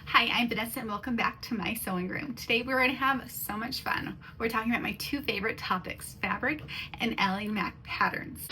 Hi, I'm Vanessa and welcome back to my sewing room. Today we're going to have so much fun. We're talking about my two favorite topics, fabric and Ellie Mac patterns.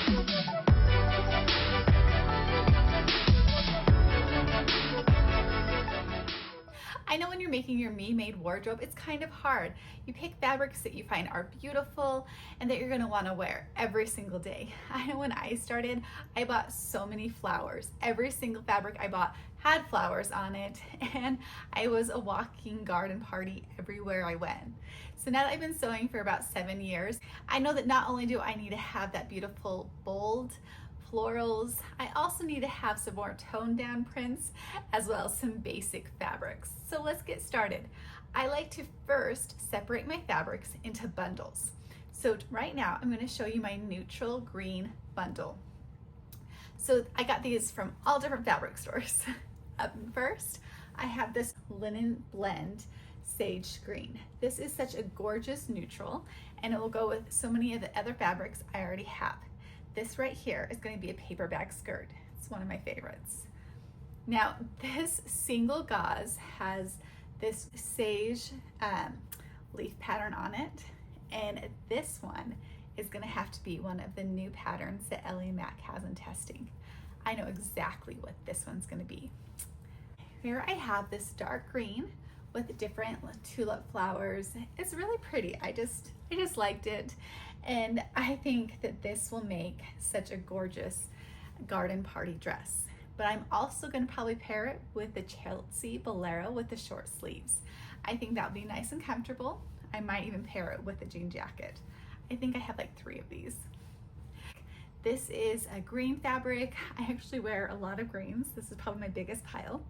I know when you're making your me-made wardrobe, it's kind of hard. You pick fabrics that you find are beautiful and that you're gonna wanna wear every single day. I know when I started, I bought so many flowers. Every single fabric I bought had flowers on it, and I was a walking garden party everywhere I went. So now that I've been sewing for about 7 years, I know that not only do I need to have that beautiful, bold, florals, I also need to have some more toned down prints as well as some basic fabrics. So let's get started. I like to first separate my fabrics into bundles. So right now I'm going to show you my neutral green bundle. So I got these from all different fabric stores. Up first, I have this linen blend sage green. This is such a gorgeous neutral and it will go with so many of the other fabrics I already have. This right here is going to be a paper bag skirt. It's one of my favorites. Now this single gauze has this sage leaf pattern on it, and this one is going to have to be one of the new patterns that Ellie Mac has in testing. I know exactly what this one's going to be. Here I have this dark green with different tulip flowers. It's really pretty. I just liked it, and I think that this will make such a gorgeous garden party dress. But I'm also going to probably pair it with the Chelsea Bolero with the short sleeves. I think that would be nice and comfortable. I might even pair it with a jean jacket. I think I have like 3 of these. This is a green fabric. I actually wear a lot of greens. This is probably my biggest pile.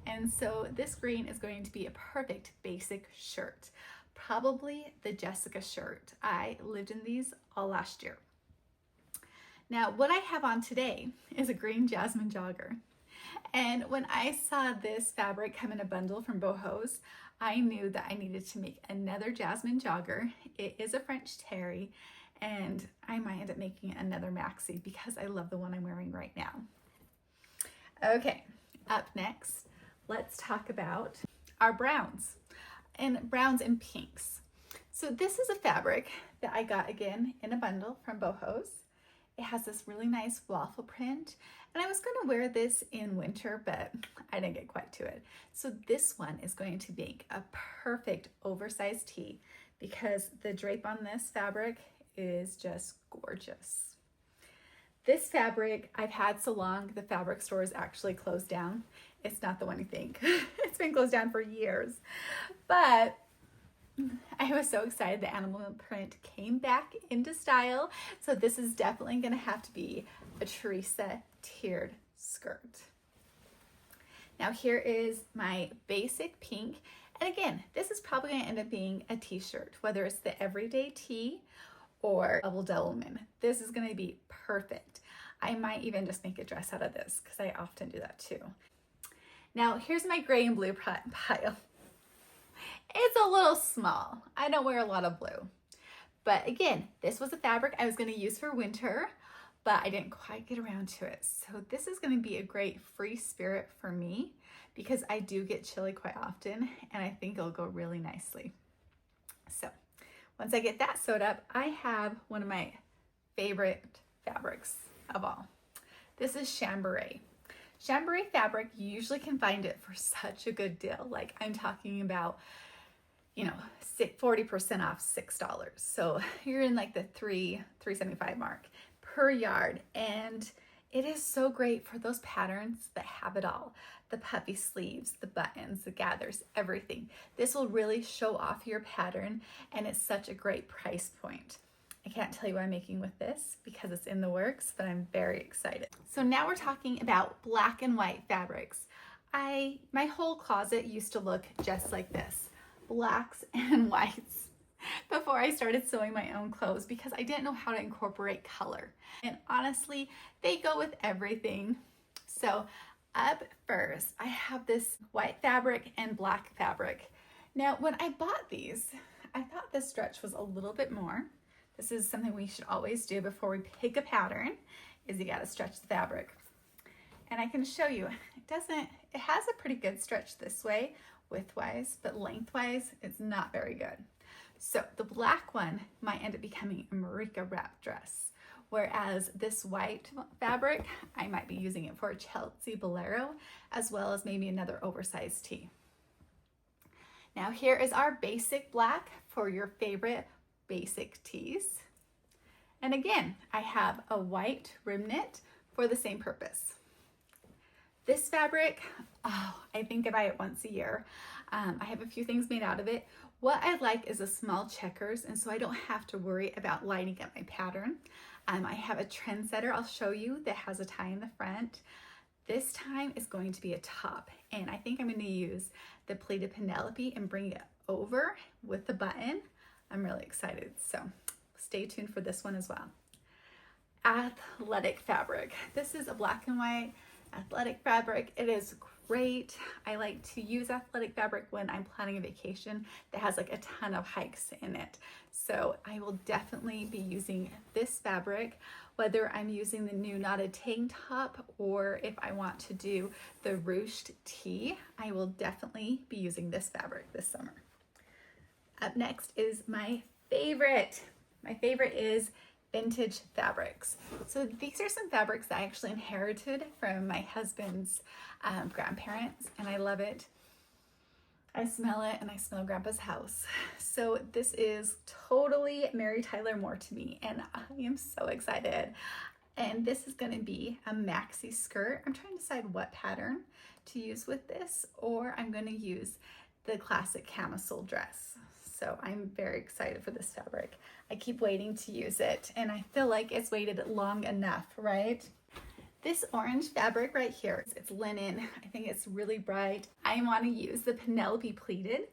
And so this green is going to be a perfect basic shirt. Probably the Jessica shirt. I lived in these all last year. Now what I have on today is a green jasmine jogger. And when I saw this fabric come in a bundle from Bohos, I knew that I needed to make another jasmine jogger. It is a French terry, and I might end up making another maxi because I love the one I'm wearing right now. Okay, up next, let's talk about our browns and pinks. So this is a fabric that I got again in a bundle from Bohos. It has this really nice waffle print, and I was going to wear this in winter, but I didn't get quite to it. So this one is going to make a perfect oversized tee because the drape on this fabric is just gorgeous. This fabric I've had so long the fabric store is actually closed down. It's not the one you think. It's been closed down for years, but I was so excited the animal print came back into style. So this is definitely going to have to be a Teresa tiered skirt. Now here is my basic pink. And again, this is probably going to end up being a t-shirt, whether it's the everyday tee or double devilman. This is going to be perfect. I might even just make a dress out of this because I often do that too. Now here's my gray and blue pile. It's a little small. I don't wear a lot of blue. But again, this was a fabric I was going to use for winter, but I didn't quite get around to it. So this is going to be a great free spirit for me because I do get chilly quite often, and I think it'll go really nicely. So once I get that sewed up, I have one of my favorite fabrics of all. This is chambray. Chambray fabric, you usually can find it for such a good deal. Like I'm talking about, 40% off $6. So you're in like the $3.75 mark per yard. And it is so great for those patterns that have it all. The puffy sleeves, the buttons, the gathers, everything. This will really show off your pattern, and it's such a great price point. I can't tell you what I'm making with this because it's in the works, but I'm very excited. So now we're talking about black and white fabrics. My whole closet used to look just like this, blacks and whites, before I started sewing my own clothes because I didn't know how to incorporate color. And honestly, they go with everything. So up first, I have this white fabric and black fabric. Now, when I bought these, I thought the stretch was a little bit more. This is something we should always do before we pick a pattern, is you gotta stretch the fabric. And I can show you, it it has a pretty good stretch this way, widthwise, but lengthwise, it's not very good. So the black one might end up becoming a Marika wrap dress, whereas this white fabric, I might be using it for a Chelsea bolero, as well as maybe another oversized tee. Now here is our basic black for your favorite basic tees. And again, I have a white rim knit for the same purpose. This fabric, oh, I think I buy it once a year. I have a few things made out of it. What I like is a small checkers, and so I don't have to worry about lining up my pattern. I have a trendsetter I'll show you that has a tie in the front. This time is going to be a top, and I think I'm going to use the pleated Penelope and bring it over with the button. I'm really excited, so stay tuned for this one as well. Athletic fabric. This is a black and white athletic fabric. It is great. I like to use athletic fabric when I'm planning a vacation that has like a ton of hikes in it. So I will definitely be using this fabric, whether I'm using the new knotted tank top or if I want to do the ruched tee, I will definitely be using this fabric this summer. Up next is my favorite. My favorite is vintage fabrics. So these are some fabrics that I actually inherited from my husband's grandparents, and I love it. I smell it and I smell Grandpa's house. So this is totally Mary Tyler Moore to me, and I am so excited. And this is going to be a maxi skirt. I'm trying to decide what pattern to use with this, or I'm going to use the classic camisole dress. So I'm very excited for this fabric. I keep waiting to use it, and I feel like it's waited long enough, right? This orange fabric right here, it's linen. I think it's really bright. I want to use the Penelope pleated,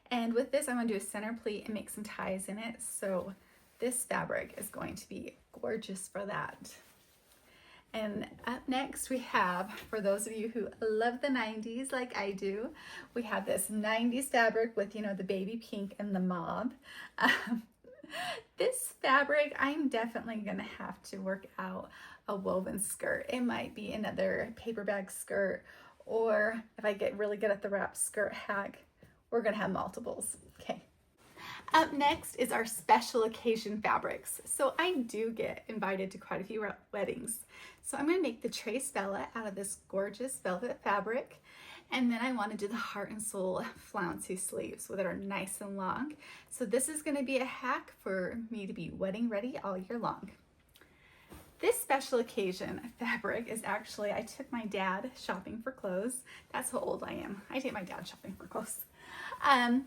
and with this I'm going to do a center pleat and make some ties in it. So this fabric is going to be gorgeous for that. And up next we have, for those of you who love the 90s like I do, we have this 90s fabric with, you know, the baby pink and the mauve. This fabric, I'm definitely gonna have to work out a woven skirt. It might be another paper bag skirt, or if I get really good at the wrap skirt hack, we're gonna have multiples. Okay. Up next is our special occasion fabrics. So I do get invited to quite a few weddings. So I'm gonna make the Trace Bella out of this gorgeous velvet fabric. And then I wanna do the Heart and Soul flouncy sleeves that are nice and long. So this is gonna be a hack for me to be wedding ready all year long. This special occasion fabric is actually, I took my dad shopping for clothes. That's how old I am. I take my dad shopping for clothes. And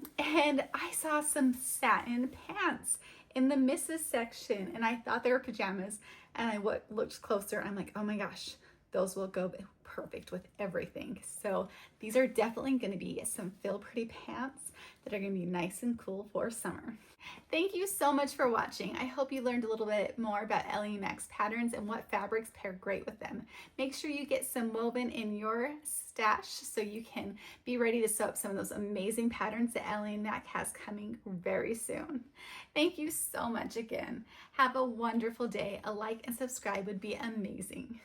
I saw some satin pants in the misses section, and I thought they were pajamas, and I looked closer, I'm like, oh my gosh, those will go perfect with everything. So these are definitely going to be some feel pretty pants that are going to be nice and cool for summer. Thank you so much for watching. I hope you learned a little bit more about Ellie Mac's patterns and what fabrics pair great with them. Make sure you get some woven in your stash so you can be ready to sew up some of those amazing patterns that Ellie Mac has coming very soon. Thank you so much again. Have a wonderful day. A like and subscribe would be amazing.